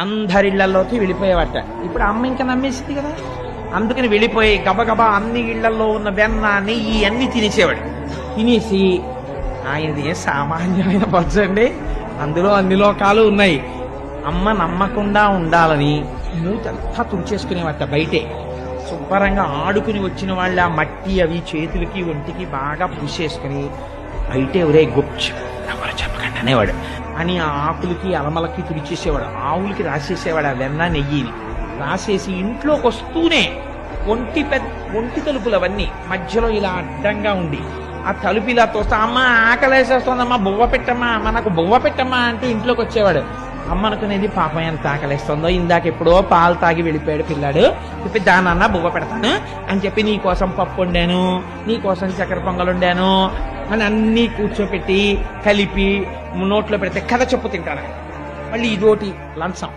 అందరిళ్లలోకి వెళ్ళిపోయేవాట. ఇప్పుడు అమ్మ ఇంకా నమ్మేసింది కదా, అందుకని వెళ్ళిపోయి గబగబా అన్ని ఇళ్లలో ఉన్న వెన్న నెయ్యి అన్ని తినేసేవాడు. తినేసి ఆయనది ఏ సామాన్యమైన బజ్జండి, అందులో అన్ని లోకాలు ఉన్నాయి. అమ్మ నమ్మకుండా ఉండాలని మూతంతా తుడిచేసుకునేవాట. బయటే శుభ్రంగా ఆడుకుని వచ్చిన వాళ్ళ ఆ మట్టి అవి చేతులకి ఒంటికి బాగా పూసేసుకుని బయటే ఒరే గొప్ప ఎవరు చెప్పకండి అనేవాడు అని ఆ ఆకులకి అలమలకి తుడిచేసేవాడు. ఆవులకి రాసేసేవాడు ఆ వెన్న నెయ్యిని. రాసేసి ఇంట్లోకి వస్తూనే ఒంటి తలుపులు అవన్నీ మధ్యలో ఇలా అడ్డంగా ఉండి ఆ తలుపు ఇలా తోస్తా, అమ్మ ఆకలేసేస్తోందమ్మా బువ్వ పెట్టమ్మా, అమ్మ నాకు బువ్వ పెట్టమ్మా అంటే ఇంట్లోకి వచ్చేవాడు. అమ్మ అనుకునేది పాపం ఎంత ఆకలేస్తుందో, ఇందాక ఎప్పుడో పాలు తాగి వెళ్ళిపోయాడు పిల్లాడు, చెప్పి దానన్నా బువ్వ పెడతాను అని చెప్పి నీ కోసం పప్పు వండాను, నీ కోసం చక్కెర పొంగలు వండాను అని అన్నీ కూర్చోపెట్టి కలిపి నోట్లో పెడితే కథ చెప్పు తింటాను. మళ్ళీ ఇదోటి లంచం.